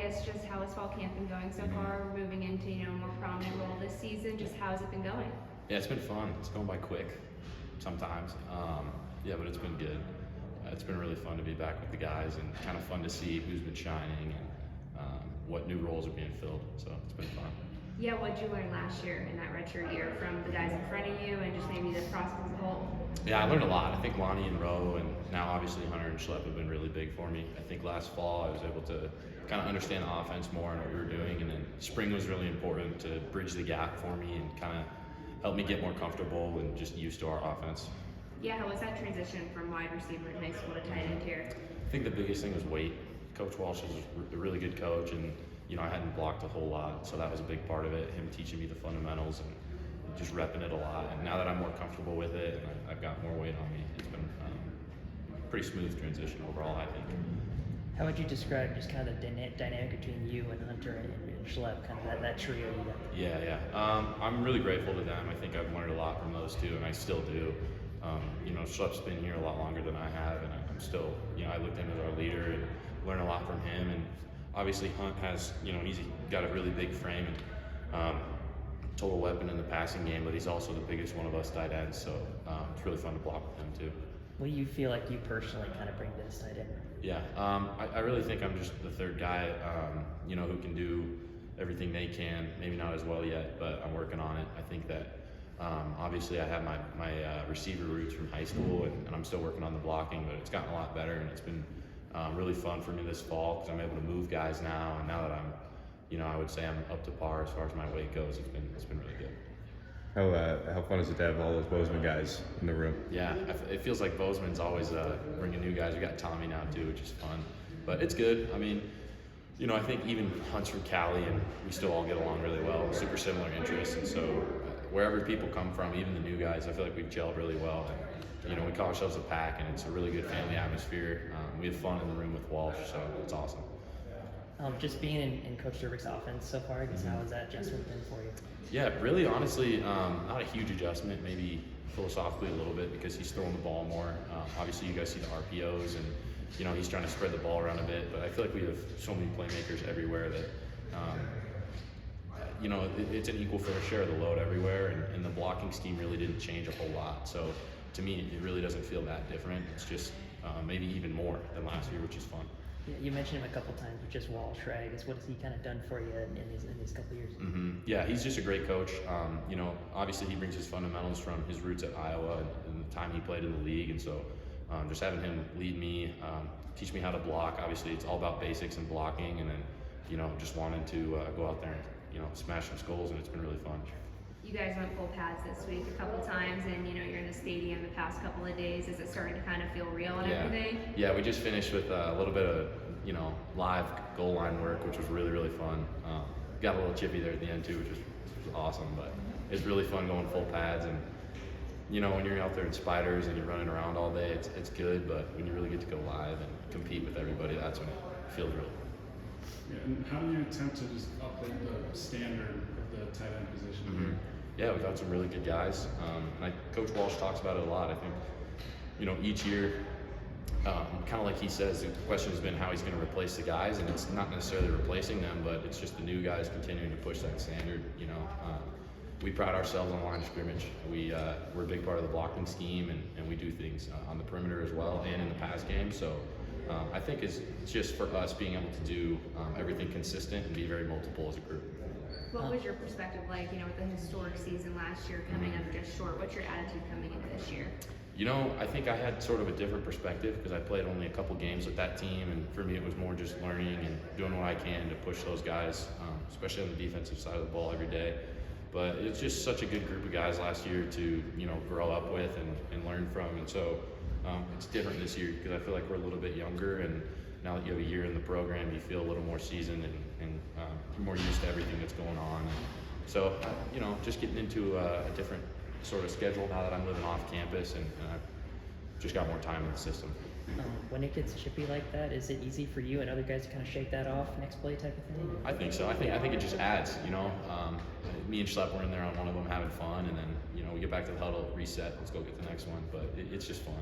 guess just how has fall camp been going so far? We're moving into, a more prominent role this season. Just how has it been going? Yeah, it's been fun. It's going by quick sometimes. Yeah, but it's been good. It's been really fun to be back with the guys and kind of fun to see who's been shining and what new roles are being filled. So it's been fun. Yeah, what did you learn last year in that redshirt year from the guys in front of you and just maybe the process as a whole? Yeah, I learned a lot. I think Lonnie and Rowe and now obviously Hunter and Schlepp have been really big for me. I think last fall I was able to kind of understand the offense more and what we were doing, and then spring was really important to bridge the gap for me and kind of help me get more comfortable and just used to our offense. Yeah, how was that transition from wide receiver in high school to tight end here? I think the biggest thing was weight. Coach Walsh is a really good coach, and I hadn't blocked a whole lot, so that was a big part of it. Him teaching me the fundamentals and just repping it a lot. And now that I'm more comfortable with it and I've got more weight on me, it's been a pretty smooth transition overall, I think. How would you describe just kind of the dynamic between you and Hunter and Schlepp, kind of that trio you got? Yeah. I'm really grateful to them. I think I've learned a lot from those two, and I still do. Schlepp's been here a lot longer than I have, and I'm still, I looked at him as our leader and learned a lot from him. And obviously Hunt has, he's got a really big frame and total weapon in the passing game, but he's also the biggest one of us tight ends, so it's really fun to block with him too. What do you feel like you personally kind of bring to this tight end? Yeah, I really think I'm just the third guy, who can do everything they can. Maybe not as well yet, but I'm working on it. I think that obviously I have my receiver roots from high school, and I'm still working on the blocking, but it's gotten a lot better, and it's been really fun for me this fall because I'm able to move guys now, and now that I'm, I would say I'm up to par as far as my weight goes. It's been really good. How fun is it to have all those Bozeman guys in the room? Yeah, it feels like Bozeman's always bringing new guys. We got Tommy now too, which is fun, but it's good. I mean, I think even Hunt's from Cali, and we still all get along really well. Super similar interests, and so wherever people come from, even the new guys, I feel like we've gelled really well. And, we call ourselves a pack, and it's a really good family atmosphere. We have fun in the room with Walsh, so it's awesome. Just being in Coach Durbick's offense so far, I guess, how has that adjustment been for you? Yeah, really, honestly, not a huge adjustment, maybe philosophically a little bit because he's throwing the ball more. Obviously, you guys see the RPOs, and, he's trying to spread the ball around a bit, but I feel like we have so many playmakers everywhere that, it's an equal fair share of the load everywhere, and the blocking scheme really didn't change a whole lot. So to me, it really doesn't feel that different. It's just maybe even more than last year, which is fun. Yeah, you mentioned him a couple times with just Walsh, right? I guess what has he kind of done for you in these couple years? Mm-hmm. Yeah, he's just a great coach. Obviously he brings his fundamentals from his roots at Iowa and the time he played in the league, and so just having him lead me, teach me how to block. Obviously, it's all about basics and blocking, and then just wanting to go out there and smash some skulls, and it's been really fun. You guys went full pads this week a couple times, and you're in the stadium the past couple of days. Is it starting to kind of feel real and everything? Yeah, we just finished with a little bit of live goal line work, which was really, really fun. Got a little chippy there at the end too, which was awesome, but it's really fun going full pads. And when you're out there in spiders and you're running around all day, it's good, but when you really get to go live and compete with everybody, that's when it feels real. Yeah, and how do you attempt to just uphold the standard of the tight end position here? Mm-hmm. Yeah, we've got some really good guys, and Coach Walsh talks about it a lot. I think, each year, kind of like he says, the question has been how he's going to replace the guys, and it's not necessarily replacing them, but it's just the new guys continuing to push that standard. We pride ourselves on line of scrimmage. We're a big part of the blocking scheme, and we do things on the perimeter as well and in the pass game. So I think it's just for us being able to do everything consistent and be very multiple as a group. What was your perspective like, with the historic season last year coming up just short? What's your attitude coming into this year? I think I had sort of a different perspective because I played only a couple games with that team, and for me it was more just learning and doing what I can to push those guys, especially on the defensive side of the ball every day. But it's just such a good group of guys last year to grow up with and learn from, and so it's different this year because I feel like we're a little bit younger, and now that you have a year in the program, you feel a little more seasoned and you're more used to everything that's going on. And so, just getting into a different sort of schedule now that I'm living off campus, and I've just got more time in the system. When it gets chippy like that, is it easy for you and other guys to kind of shake that off next play type of thing? I think so. I think it just adds. Me and Schlepp were in there on one of them having fun, and then we get back to the huddle, reset, let's go get the next one. But it's just fun.